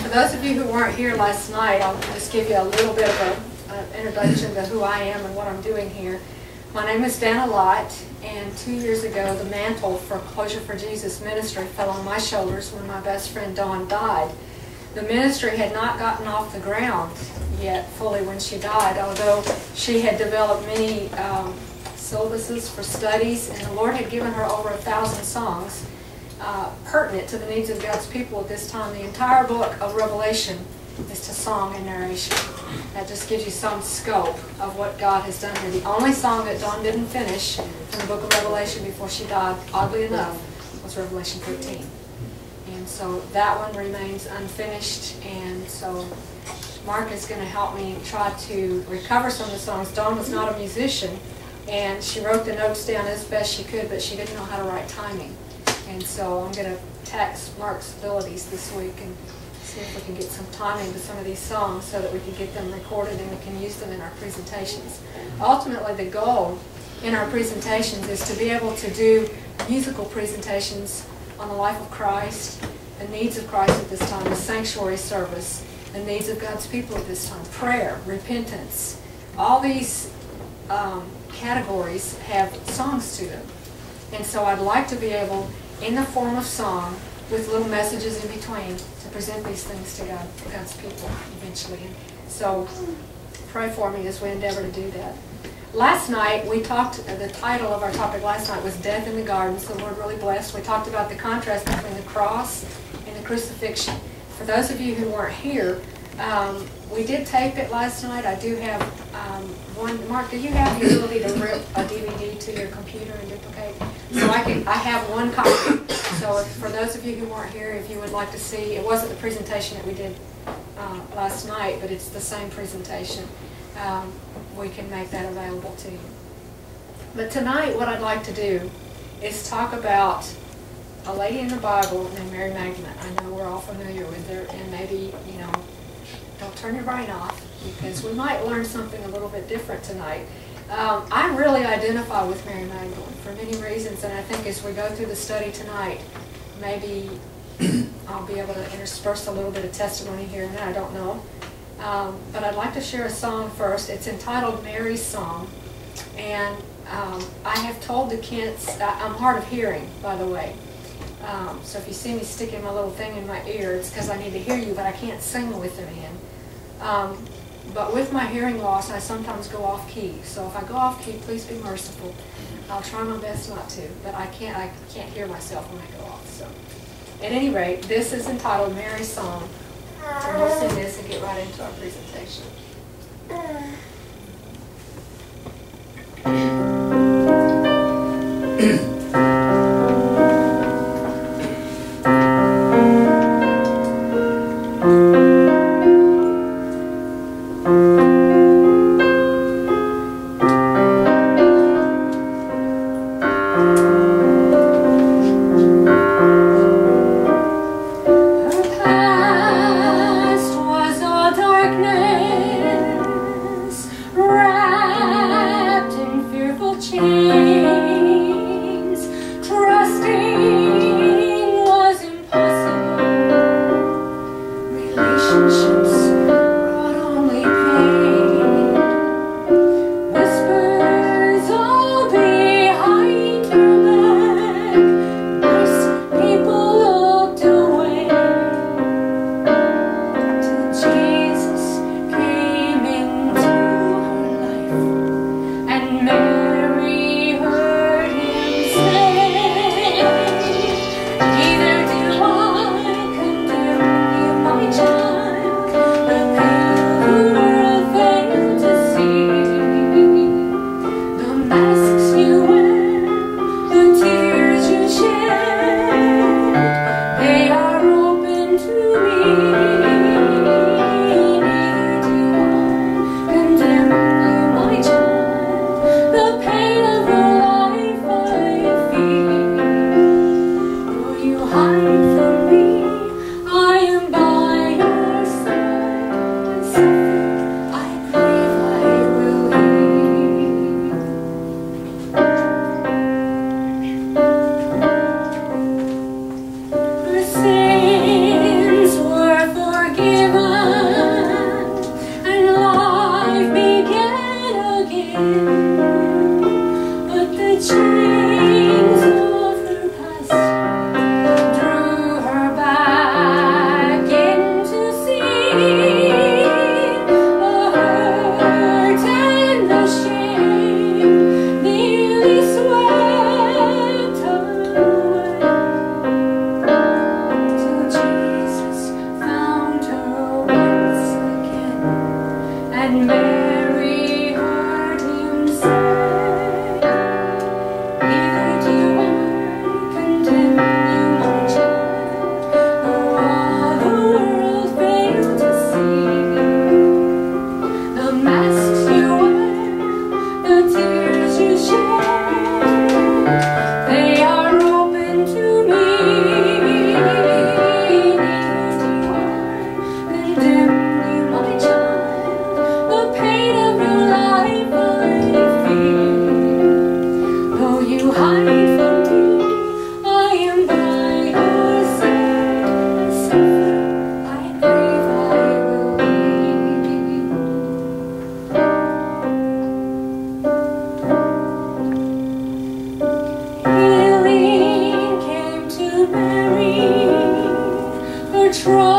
For those of you who weren't here last night, I'll just give you a little bit of an introduction to who I am and what I'm doing here. My name is Danna Lott, and 2 years ago the mantle for Closure for Jesus ministry fell on my shoulders when my best friend Dawn died. The ministry had not gotten off the ground yet fully when she died, although she had developed many syllabuses for studies, and the Lord had given her over 1,000 songs pertinent to the needs of God's people at this time. The entire book of Revelation is to song and narration. That just gives you some scope of what God has done here. The only song that Dawn didn't finish from the book of Revelation before she died, oddly enough, was Revelation 13. And so that one remains unfinished, and so Mark is going to help me try to recover some of the songs. Dawn was not a musician, and she wrote the notes down as best she could, but she didn't know how to write timing. And so I'm going to tax Mark's abilities this week and see if we can get some timing to some of these songs so that we can get them recorded and we can use them in our presentations. Ultimately, the goal in our presentations is to be able to do musical presentations on the life of Christ, the needs of Christ at this time, the sanctuary service, the needs of God's people at this time, prayer, repentance. All these categories have songs to them. And so I'd like to be able, in the form of song, with little messages in between, to present these things to God's people eventually. And so pray for me as we endeavor to do that. Last night we talked, the title of our topic last night was Death in the Garden, so the Lord really blessed. We talked about the contrast between the cross and the crucifixion. For those of you who weren't here, we did tape it last night. I do have one. Mark, do you have the ability to rip a DVD to your computer and duplicate? So I have one copy. So for those of you who weren't here, if you would like to see, it wasn't the presentation that we did last night, but it's the same presentation. We can make that available to you. But tonight what I'd like to do is talk about a lady in the Bible named Mary Magdelene. I know we're all familiar with her, and maybe, don't turn your brain off, because we might learn something a little bit different tonight. I really identify with Mary Magdelene for many reasons, and I think as we go through the study tonight, maybe I'll be able to intersperse a little bit of testimony here and there, I don't know. But I'd like to share a song first. It's entitled Mary's Song, and I have told the kids, I'm hard of hearing, by the way, so if you see me sticking my little thing in my ear, it's because I need to hear you, but I can't sing with them in. But with my hearing loss, I sometimes go off key, so if I go off key, please be merciful. I'll try my best not to, but I can't hear myself when I go off. So, at any rate, this is entitled Mary's Song. And we'll sing this and get right into our presentation.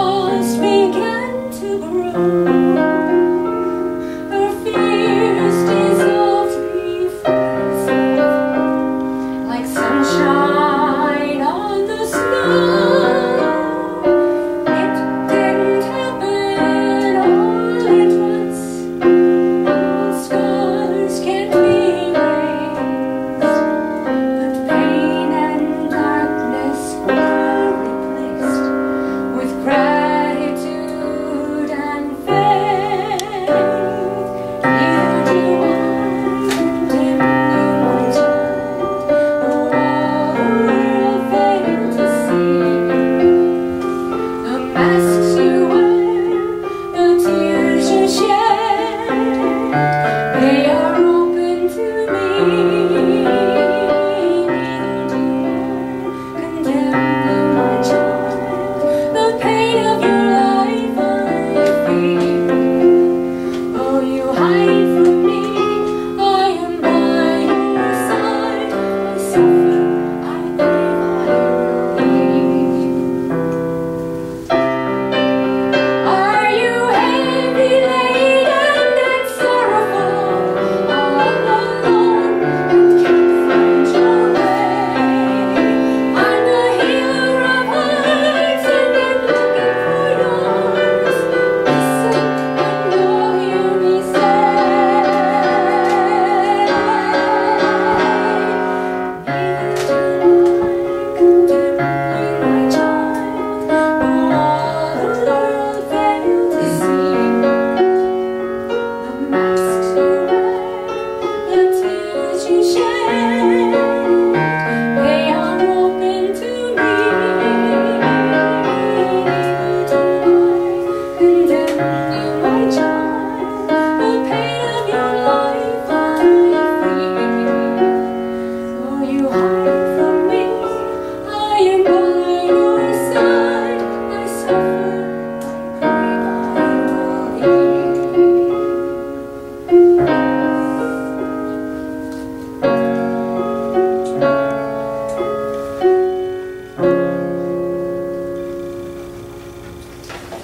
trust began to grow. Her fears dissolved before itself, like sunshine on the snow. It didn't happen all at once. Scars can't be erased, but pain and darkness were replaced with gratitude and faith. Neither do I condemn you, my child, though all the world failed to see. The master